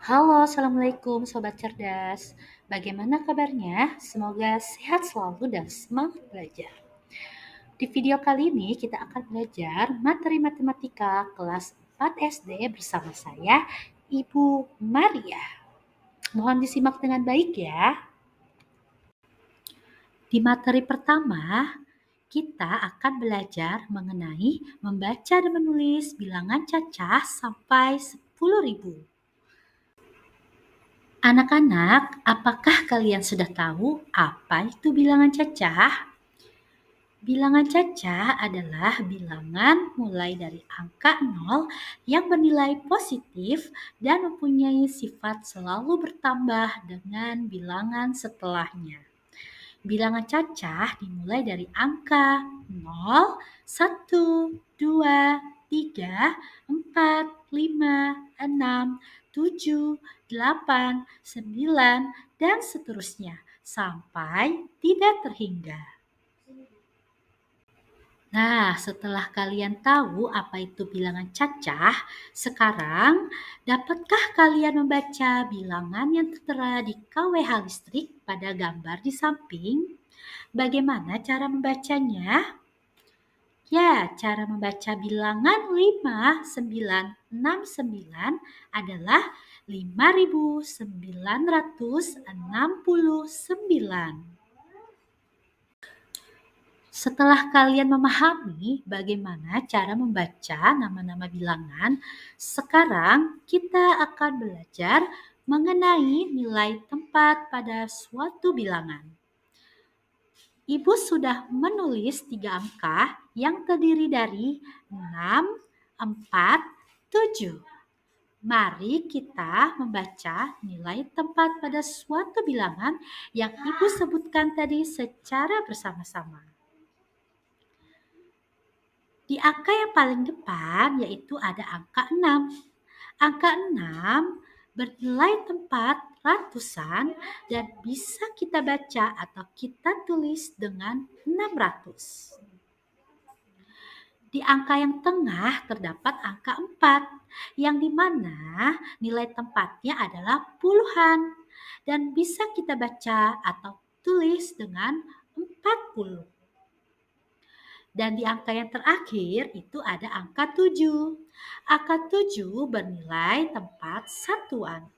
Halo, Assalamualaikum Sobat Cerdas. Bagaimana kabarnya? Semoga sehat selalu dan semangat belajar. Di video kali ini kita akan belajar materi matematika kelas 4 SD bersama saya, Ibu Maria. Mohon disimak dengan baik ya. Di materi pertama, kita akan belajar mengenai membaca dan menulis bilangan cacah sampai 10.000. Anak-anak, apakah kalian sudah tahu apa itu bilangan cacah? Bilangan cacah adalah bilangan mulai dari angka 0 yang bernilai positif dan mempunyai sifat selalu bertambah dengan bilangan setelahnya. Bilangan cacah dimulai dari angka 0, 1, 2, 3, 4, 5, 6, 7, 8, 9, dan seterusnya sampai tidak terhingga. Nah, setelah kalian tahu apa itu bilangan cacah, sekarang dapatkah kalian membaca bilangan yang tertera di KWH listrik pada gambar di samping? Bagaimana cara membacanya? Ya, cara membaca bilangan 5969 adalah 5969. Setelah kalian memahami bagaimana cara membaca nama-nama bilangan, sekarang kita akan belajar mengenai nilai tempat pada suatu bilangan. Ibu sudah menulis 3 angka yang terdiri dari 6, 4, 7. Mari kita membaca nilai tempat pada suatu bilangan yang Ibu sebutkan tadi secara bersama-sama. Di angka yang paling depan yaitu ada angka 6. Angka 6 bernilai tempat ratusan dan bisa kita baca atau kita tulis dengan 600. Di angka yang tengah terdapat angka 4, yang dimana nilai tempatnya adalah puluhan dan bisa kita baca atau tulis dengan 40. Dan di angka yang terakhir itu ada angka 7. Angka 7 bernilai tempat satuan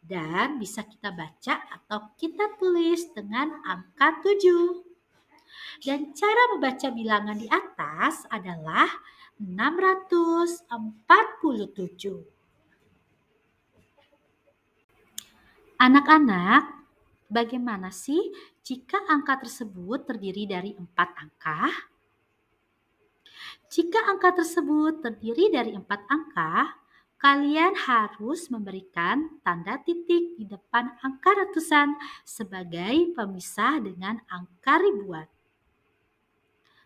dan bisa kita baca atau kita tulis dengan angka 7. Dan cara membaca bilangan di atas adalah 647. Anak-anak, bagaimana sih jika angka tersebut terdiri dari 4 angka? Jika angka tersebut terdiri dari 4 angka, kalian harus memberikan tanda titik di depan angka ratusan sebagai pemisah dengan angka ribuan.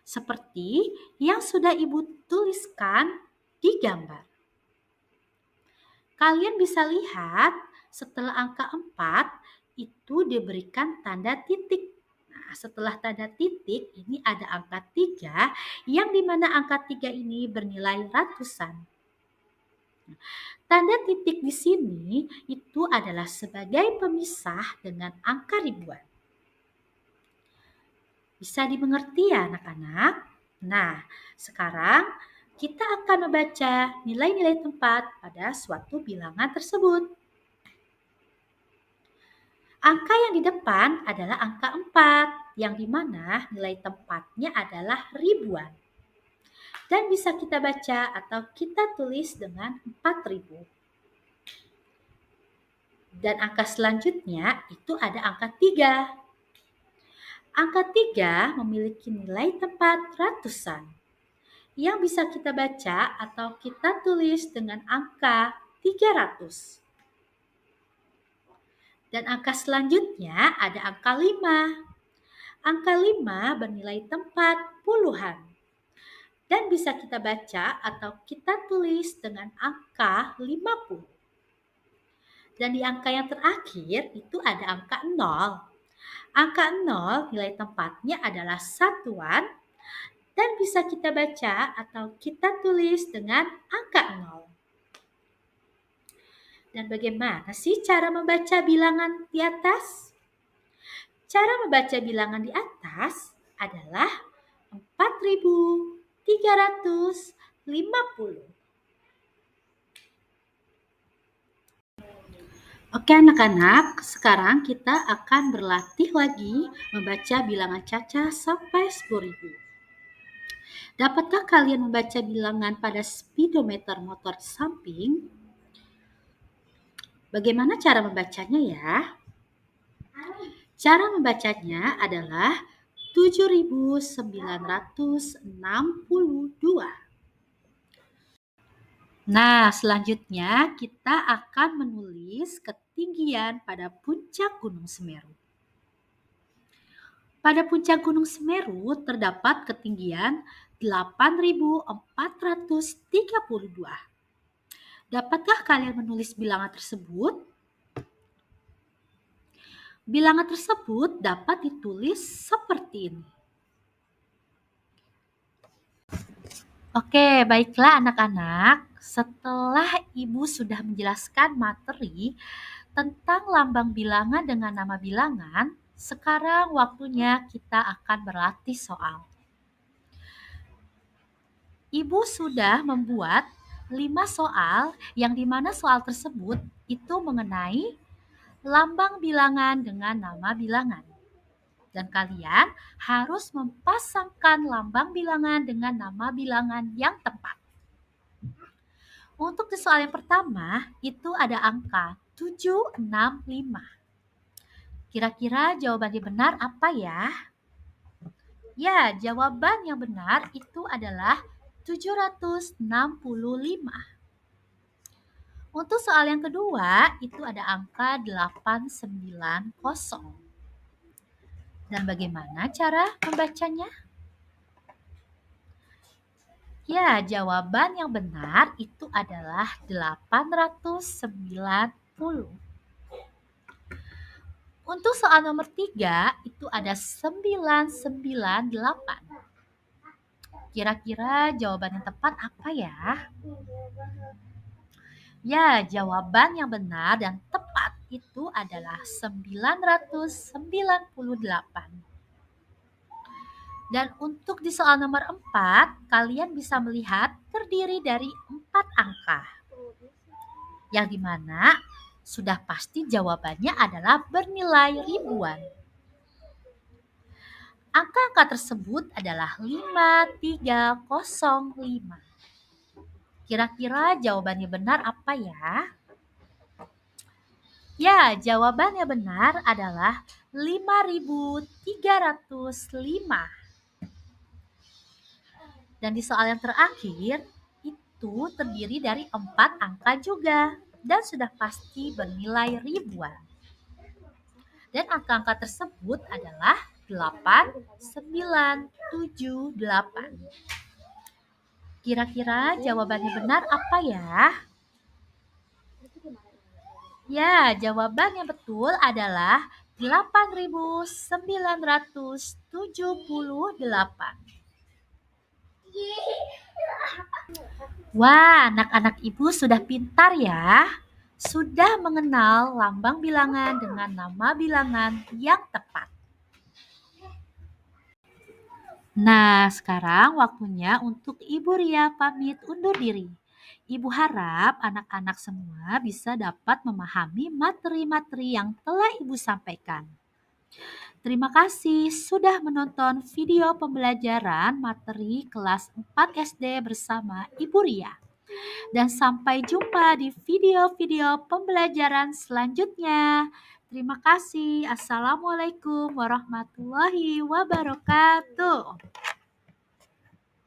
Seperti yang sudah Ibu tuliskan di gambar. Kalian bisa lihat setelah angka 4 itu diberikan tanda titik. Nah, setelah tanda titik ini ada angka 3 yang dimana angka 3 ini bernilai ratusan. Tanda titik di sini itu adalah sebagai pemisah dengan angka ribuan. Bisa dimengerti ya anak-anak? Nah, sekarang kita akan membaca nilai-nilai tempat pada suatu bilangan tersebut. Angka yang di depan adalah angka 4, yang dimana nilai tempatnya adalah ribuan. Dan bisa kita baca atau kita tulis dengan 4.000. Dan angka selanjutnya itu ada angka 3. Angka 3 memiliki nilai tempat ratusan yang bisa kita baca atau kita tulis dengan angka 300. Dan angka selanjutnya ada angka 5. Angka 5 bernilai tempat puluhan dan bisa kita baca atau kita tulis dengan angka 50. Dan di angka yang terakhir itu ada angka 0. Angka 0 nilai tempatnya adalah satuan dan bisa kita baca atau kita tulis dengan angka 0. Dan bagaimana sih cara membaca bilangan di atas? Cara membaca bilangan di atas adalah 4.350. Oke anak-anak, sekarang kita akan berlatih lagi membaca bilangan Caca sampai 10.000. Dapatkah kalian membaca bilangan pada speedometer motor di samping? Bagaimana cara membacanya ya? Cara membacanya adalah 7.962. Nah, selanjutnya kita akan menulis ketinggian pada puncak Gunung Semeru. Pada puncak Gunung Semeru terdapat ketinggian 8.432. Dapatkah kalian menulis bilangan tersebut? Bilangan tersebut dapat ditulis seperti ini. Oke, baiklah anak-anak. Setelah Ibu sudah menjelaskan materi tentang lambang bilangan dengan nama bilangan, sekarang waktunya kita akan berlatih soal. Ibu sudah membuat 5 soal yang dimana soal tersebut itu mengenai lambang bilangan dengan nama bilangan. Dan kalian harus mempasangkan lambang bilangan dengan nama bilangan yang tepat. Untuk di soal yang pertama, itu ada angka 765. Kira-kira jawabannya benar apa ya? Ya, jawaban yang benar itu adalah 765. Untuk soal yang kedua, itu ada angka 890. Dan bagaimana cara membacanya? Ya, jawaban yang benar itu adalah 890. Untuk soal nomor 3, itu ada 998. Kira-kira jawaban yang tepat apa ya? Ya, jawaban yang benar dan tepat itu adalah 998. Dan untuk di soal nomor 4, kalian bisa melihat terdiri dari 4 angka. Yang dimana sudah pasti jawabannya adalah bernilai ribuan. Angka-angka tersebut adalah 5305. Kira-kira jawabannya benar apa ya? Ya, jawabannya benar adalah 5305. Dan di soal yang terakhir, itu terdiri dari 4 angka juga dan sudah pasti bernilai ribuan. Dan angka-angka tersebut adalah 8, 9, 7, 8. Kira-kira jawabannya benar apa ya? Ya, jawaban yang betul adalah 8.978. Wah, anak-anak Ibu sudah pintar ya. Sudah mengenal lambang bilangan dengan nama bilangan yang tepat. Nah, sekarang waktunya untuk Ibu Ria pamit undur diri. Ibu harap anak-anak semua bisa dapat memahami materi-materi yang telah Ibu sampaikan. Terima kasih sudah menonton video pembelajaran materi kelas 4 SD bersama Ibu Ria. Dan sampai jumpa di video-video pembelajaran selanjutnya. Terima kasih. Assalamualaikum warahmatullahi wabarakatuh.